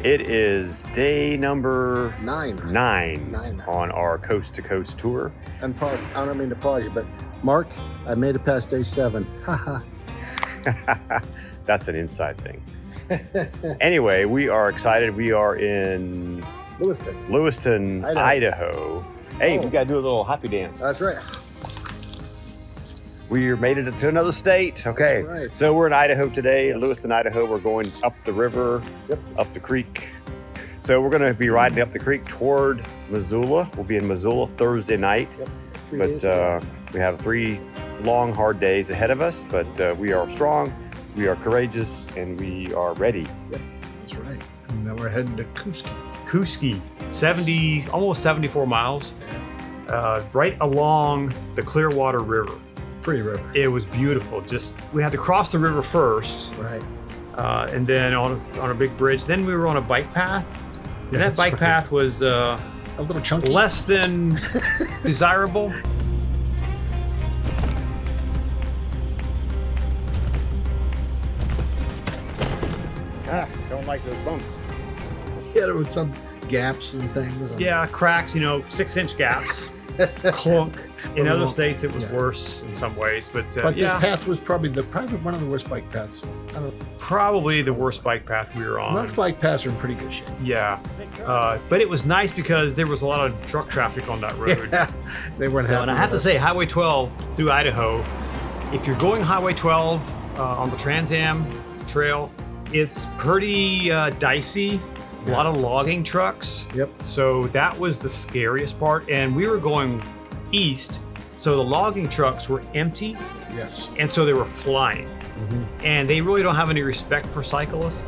It is day number Nine. on our coast-to-coast tour. And pause. I don't mean to pause you, but Mark, I made it past day 7. Haha. That's an inside thing. Anyway, we are excited. We are in Lewiston, Idaho. Hey, Oh. we got to do a little happy dance. That's right. We made it to another state. Okay. That's right. So we're in Idaho today, in Lewiston, Idaho. We're going up the river, Yep. up the creek. So we're going to be riding up the creek toward Missoula. We'll be in Missoula Thursday night. Yep. 3 days. But we have 3 long, hard days ahead of us. But we are strong, we are courageous, and we are ready. That's right. And then we're heading to Kuski, almost 74 miles, right along the Clearwater River. Pretty river. It was beautiful. We had to cross the river first, Right. and then on a big bridge. Then we were on a bike path, and that bike path was A little chunky. less than desirable. Don't like those bumps. Yeah, there were some gaps and things. And Yeah, cracks, 6-inch gaps, clunk. In other states, it was worse in some ways, but this path was probably one of the worst bike paths. probably the worst bike path we were on. Most bike paths are in pretty good shape. Yeah, but it was nice because there was a lot of truck traffic on that road. Yeah, they weren't happy And I have to with say, us. Highway 12 through Idaho, if you're going Highway 12 on the Trans Am Trail, it's pretty dicey. A lot of logging trucks. Yep. So that was the scariest part. And we were going east, so the logging trucks were empty, Yes. and so they were flying. And they really don't have any respect for cyclists.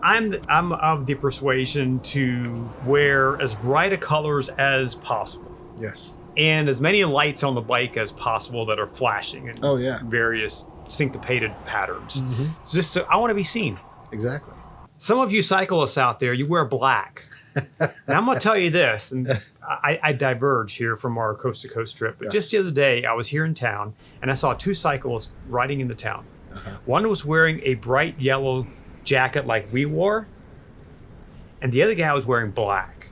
I'm of the persuasion to wear as bright a colors as possible Yes. and as many lights on the bike as possible that are flashing in Oh yeah. various syncopated patterns. Mm-hmm. It's just so I want to be seen. Exactly. Some of you cyclists out there, you wear black. And I'm going to tell you this, and I diverge here from our coast-to-coast trip, but just the other day, I was here in town, and I saw 2 cyclists riding into town. One was wearing a bright yellow jacket like we wore, and the other guy was wearing black.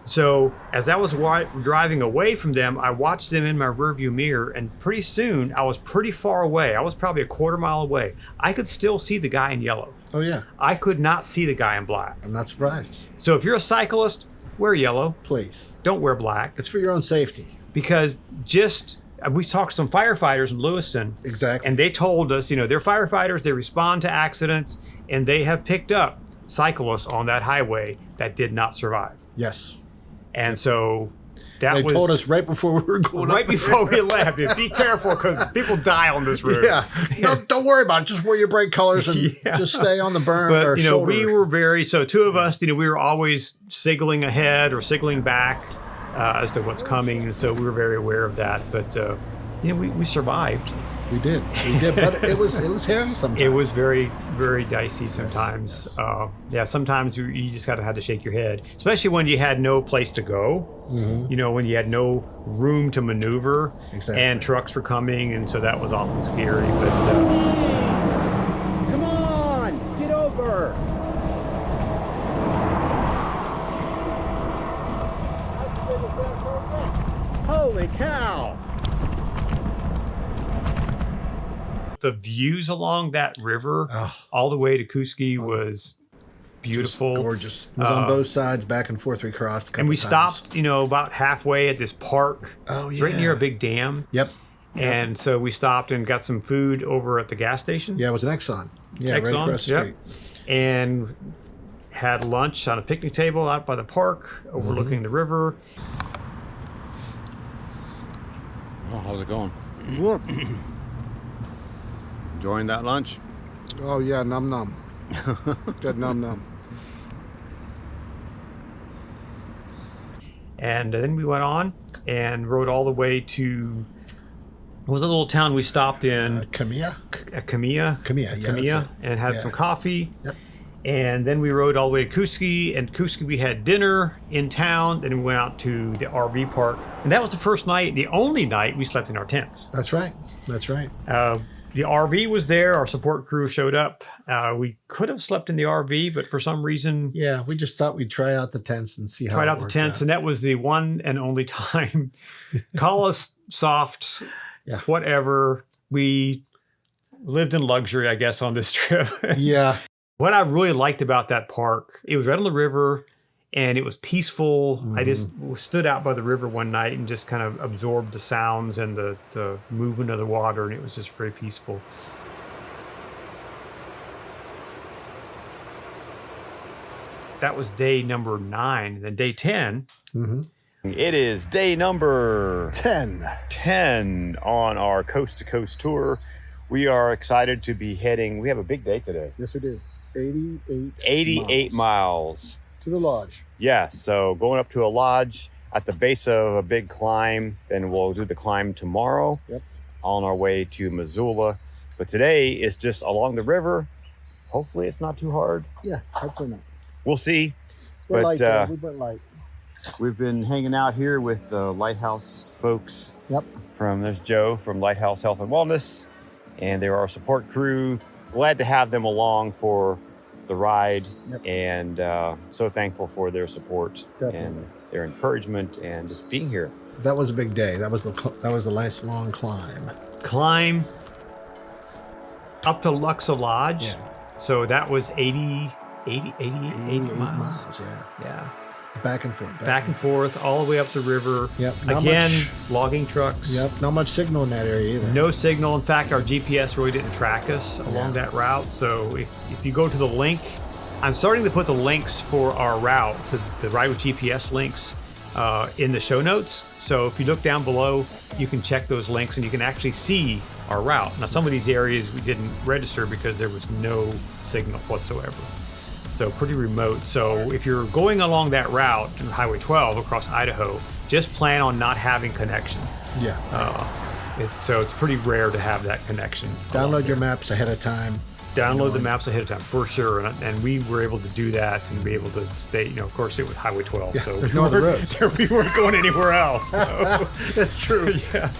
So as I was driving away from them, I watched them in my rearview mirror, and pretty soon, I was pretty far away. I was probably a quarter mile away. I could still see the guy in yellow. Oh yeah. I could not see the guy in black. I'm not surprised. So if you're a cyclist, wear yellow. Please. Don't wear black. It's for your own safety. Because we talked to some firefighters in Lewiston, Exactly. and they told us, they're firefighters, they respond to accidents, and they have picked up cyclists on that highway that did not survive. Yes. And so They told us right before we were going right up before there. we left, be careful because people die on this road. Yeah. No, don't worry about it. Just wear your bright colors and just stay on the berm or But shoulder. we were so 2 of us, we were always signaling ahead or signaling back as to what's coming, and so we were very aware of that. But we survived. We did, but it was hairy sometimes. It was very, very dicey sometimes. Yes. Sometimes you just had to shake your head, especially when you had no place to go. When you had no room to maneuver, Exactly. and trucks were coming, and so that was often scary. But Come on, get over. Holy cow. the views along that river all the way to Kuski was beautiful. Just gorgeous. It was on both sides, back and forth we crossed a couple And we times. stopped, about halfway at this park. Oh, It's right near a big dam. Yep. And so we stopped and got some food over at the gas station. Yeah, it was an Exxon. Yeah, right Exxon, across the street. And had lunch on a picnic table out by the park, overlooking the river. Oh, how's it going? Enjoying that lunch? Oh, yeah, num num. Good num num. And then we went on and rode all the way to, it was a little town we stopped in, Camilla? Camilla, Camilla, yeah. Camilla, and had some coffee. Yep. And then we rode all the way to Kuski, and Kuski we had dinner in town. Then we went out to the RV park, and that was the first night, the only night we slept in our tents. That's right. That's right. The RV was there. Our support crew showed up. We could have slept in the RV, but for some reason, Yeah, we just thought we'd try out the tents and see how tried it out the worked tents, and that was the one and only time. Call us soft, Yeah. whatever. We lived in luxury, I guess, on this trip. Yeah. What I really liked about that park, it was right on the river and it was peaceful. I just stood out by the river one night and just kind of absorbed the sounds and the movement of the water, and it was just very peaceful. That was day number 9. Then day 10. It is day number 10. 10 on our coast to coast tour. We are excited to be heading. We have a big day today. Yes, we do. 88 miles. To the lodge. Yeah, so going up to a lodge at the base of a big climb. Then we'll do the climb tomorrow. Yep. On our way to Missoula. But today is just along the river. Hopefully it's not too hard. Yeah, hopefully not. We'll see. We're But, light, though. We went light. We've been hanging out here with the Lighthouse folks. Yep. There's Joe from Lighthouse Health and Wellness, and they're our support crew. Glad to have them along for the ride. Yep. And so thankful for their support and their encouragement and just being here. That was a big day. That was the last long climb. Climb up to Lochsa Lodge. Yeah. So that was 88 miles. Yeah. Back and forth. Back and forth, all the way up the river. Yep. Again, logging trucks. Yep. Not much signal in that area either. No signal. In fact, our GPS really didn't track us along that route. So if you go to the link, I'm starting to put the links for our route to the Ride with GPS links in the show notes. So if you look down below, you can check those links and you can actually see our route. Now, some of these areas we didn't register because there was no signal whatsoever. So pretty remote. So if you're going along that route, Highway 12 across Idaho, just plan on not having connection. Yeah. So it's pretty rare to have that connection. Download your maps ahead of time. Download the maps ahead of time for sure, and we were able to do that and be able to stay. Of course, it was Highway 12, so there's no other roads. We weren't going anywhere else. So. That's true. Yeah.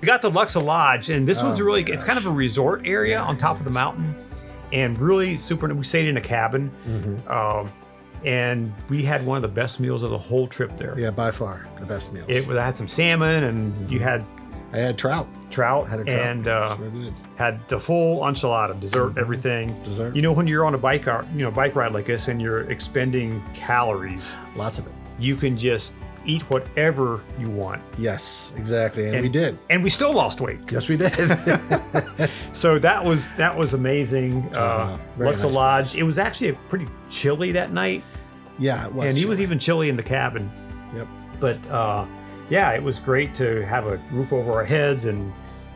We got to Lochsa Lodge, and this was really, it's kind of a resort area on top of the mountain, and really super. We stayed in a cabin, and we had one of the best meals of the whole trip there. Yeah, by far the best meals. I had some salmon, and you had I had trout. Trout, Had a trout. and Sure did. had the full enchilada, dessert, everything. Dessert. You know, when you're on a bike ride like this, and you're expending calories, Lots of it. you can just eat whatever you want. Yes, exactly. And we did. And we still lost weight. Yes, we did. So that was amazing. Very Lochsa nice Lodge. place. It was actually pretty chilly that night, Yeah, it was. and he was chilly. even chilly in the cabin. Yep. But yeah, it was great to have a roof over our heads and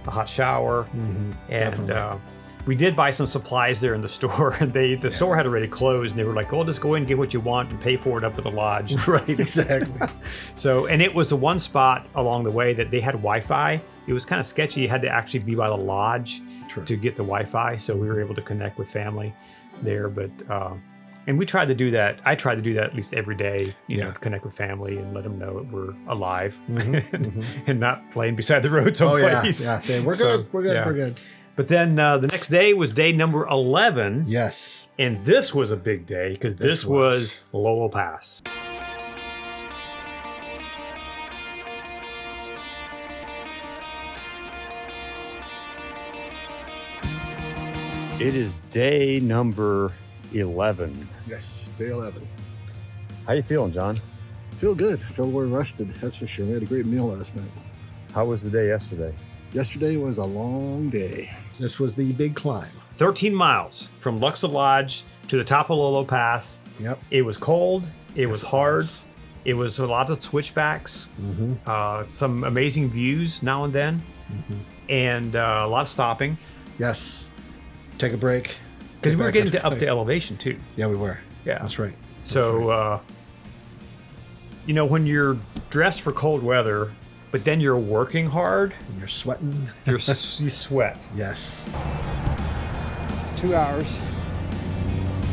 a hot shower. And definitely. we did buy some supplies there in the store, and the store had already closed, and they were like, "Oh, just go in and get what you want and pay for it up at the lodge." Right, exactly. So, and it was the one spot along the way that they had Wi-Fi. It was kind of sketchy. You had to actually be by the lodge True. to get the Wi-Fi, so we were able to connect with family there. But and we tried to do that. I tried to do that at least every day. You know, connect with family and let them know that we're alive and not laying beside the road Oh someplace. yeah, yeah. Say we're So, good. We're good. yeah. We're good. But then the next day was day number 11, Yes. and this was a big day because this was Lolo Pass. It is day number 11. Yes, day 11. How you feeling, John? Feel good. Feel we're rested. That's for sure. We had a great meal last night. How was the day yesterday? Yesterday was a long day. This was the big climb. 13 miles from Lochsa Lodge to the top of Lolo Pass. Yep. It was cold. It was hard. was. It was a lot of switchbacks. Some amazing views now and then. And a lot of stopping. Yes. Take a break. Because Get we were back getting up to elevation too. Yeah, we were. Yeah. That's right. So, when you're dressed for cold weather, but then you're working hard, And you're sweating. you sweat. Yes. It's 2 hours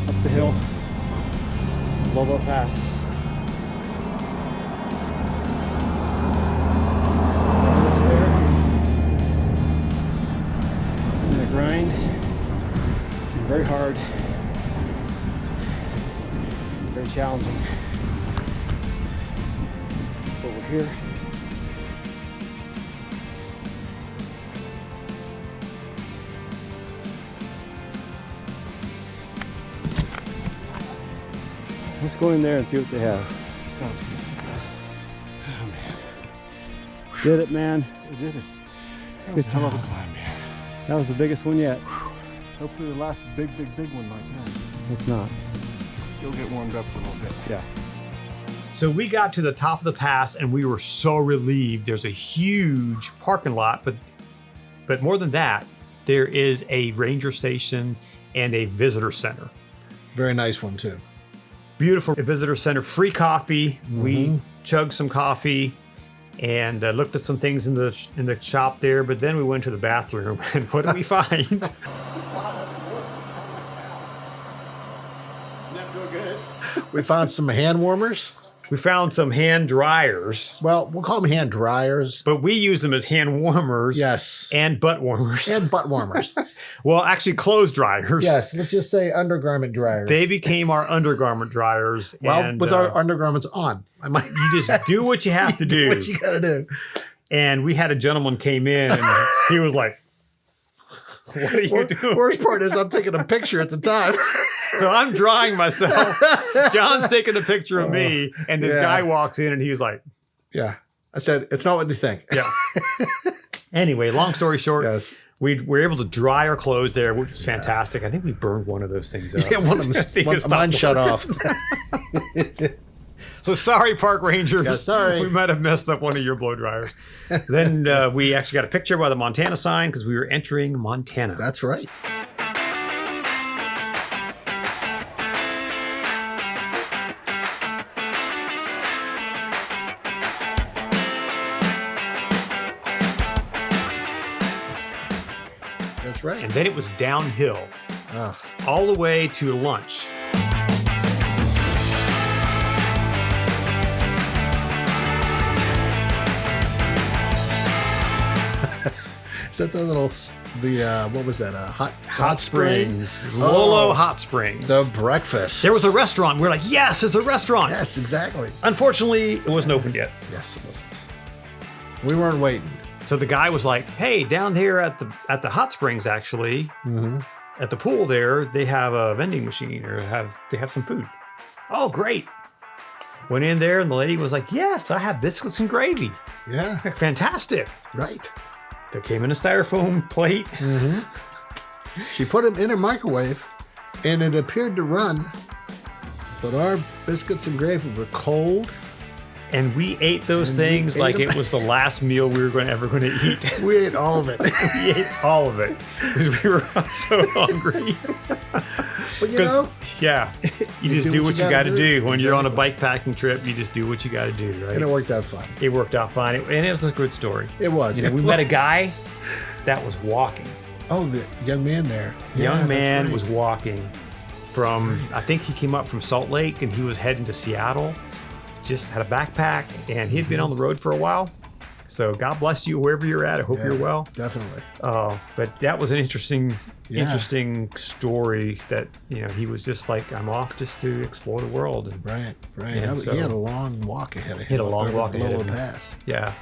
up the hill, Lolo Pass. It's been a grind, very hard, very challenging, but we're here. Let's go in there and see what they have. Sounds good. Oh man. Did it, man. We did it. That was a hell of a climb, man. That was the biggest one yet. Hopefully the last big one like that. It's not. You'll get warmed up for a little bit. Yeah. So we got to the top of the pass and we were so relieved. There's a huge parking lot, but more than that, there is a ranger station and a visitor center. Very nice one too. Beautiful visitor center, free coffee. We chugged some coffee and looked at some things in the shop there, but then we went to the bathroom and what did we find? Didn't that feel good? We found some hand warmers. We found some hand dryers, Well, we'll call them hand dryers. but we use them as hand warmers. Yes. And butt warmers. And butt warmers. Well, actually clothes dryers. Yes, let's just say undergarment dryers. They became our undergarment dryers. well, and, with our undergarments on. I might you just do what you have to do. what you gotta do. And we had a gentleman came in and he was like, what are you doing? Worst part is I'm taking a picture at the time. So I'm drying myself. John's taking a picture of me, and this Yeah. guy walks in and he was like, Yeah. I said, it's not what you think. yeah. Anyway, long story short, Yes. we were able to dry our clothes there, which was fantastic. I think we burned one of those things up. Yeah, one of them, mine shut off. So sorry, park rangers. Yeah, sorry. We might have messed up one of your blow dryers. Then we actually got a picture by the Montana sign because we were entering Montana. That's right. That's right. And then it was downhill Ah, all the way to lunch. is that the little, what was that? Hot Springs. Oh, Lolo Hot Springs. The breakfast. There was a restaurant. We're like, yes, it's a restaurant. Yes, exactly. Unfortunately, it wasn't opened yet. Yes, it wasn't. We weren't waiting. So the guy was like, hey, down here at the hot springs, actually, at the pool there, they have a vending machine or they have some food. Oh, great. Went in there and the lady was like, yes, I have biscuits and gravy. Yeah, Fantastic. right. They came in a styrofoam plate. She put them in a microwave, and it appeared to run, but our biscuits and gravy were cold. And we ate those things ate like them. it was the last meal we were ever going to eat. We ate all of it. We ate all of it because we were so hungry. But you know, Yeah, you just do what you got to do. When you're on a bike packing trip, you just do what you got to do, right? and it worked out fine. It worked out fine, and it was a good story. It was. You know, we met a guy that was walking. Oh, the young man there. Yeah, Young that's man right. was walking from, I think he came up from Salt Lake and he was heading to Seattle. Just had a backpack and he had been on the road for a while. So God bless you wherever you're at. I hope you're well. Definitely. But that was an interesting Yeah. story that, you know, he was just like, I'm off just to explore the world. And Right. And He so- had a long walk ahead of him. He had a long up walk over ahead of Lolo him. Pass. yeah.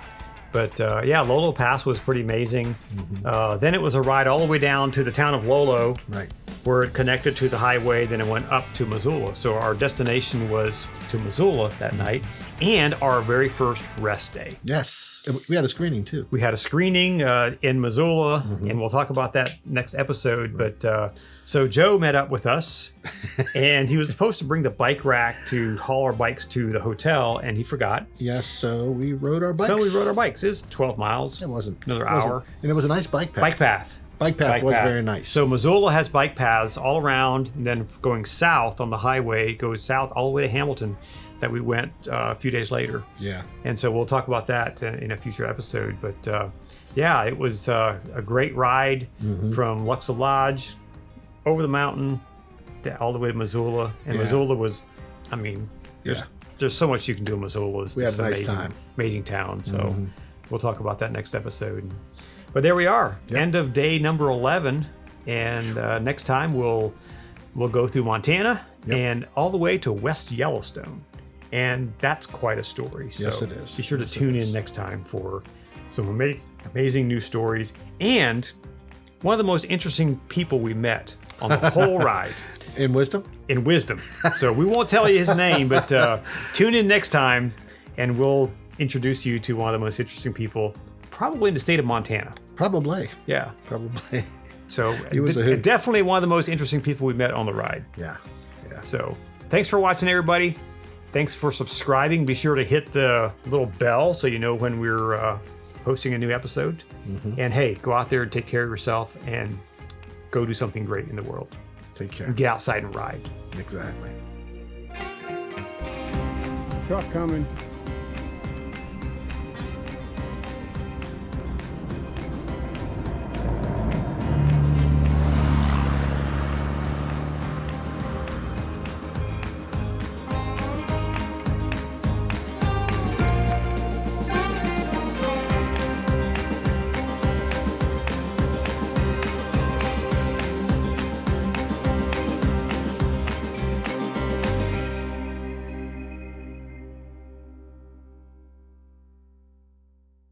But yeah, Lolo Pass was pretty amazing. Then it was a ride all the way down to the town of Lolo, Right. where it connected to the highway. Then it went up to Missoula. So our destination was to Missoula that night, and our very first rest day. Yes. We had a screening too. We had a screening in Missoula, and we'll talk about that next episode. But so Joe met up with us, and he was supposed to bring the bike rack to haul our bikes to the hotel, and he forgot. Yes. So we rode our bikes. So we rode our bikes. It was 12 miles. It wasn't Another it wasn't- hour. and it was a nice bike path. Bike path. Bike path was very nice. So Missoula has bike paths all around, and then going south on the highway, goes south all the way to Hamilton, that we went a few days later. Yeah. And so we'll talk about that in a future episode. But yeah, it was a great ride from Lochsa Lodge over the mountain all the way to Missoula. And Yeah. Missoula was, I mean, there's so much you can do in Missoula. It's We had just a nice amazing, time. amazing town. So we'll talk about that next episode. But there we are, end of day number 11. And next time we'll go through Montana and all the way to West Yellowstone. And that's quite a story. So Yes, it is. Be sure to Yes, it tune is. in next time for some amazing new stories. And one of the most interesting people we met on the whole ride. In wisdom? In wisdom. So we won't tell you his name, but tune in next time and we'll introduce you to one of the most interesting people, probably in the state of Montana. Probably. Yeah. Probably. So He was a hoot. definitely one of the most interesting people we met on the ride. Yeah. Yeah. So thanks for watching, everybody. Thanks for subscribing. Be sure to hit the little bell so you know when we're posting a new episode. And hey, go out there and take care of yourself and go do something great in the world. Take care. And get outside and ride. Exactly. Truck coming.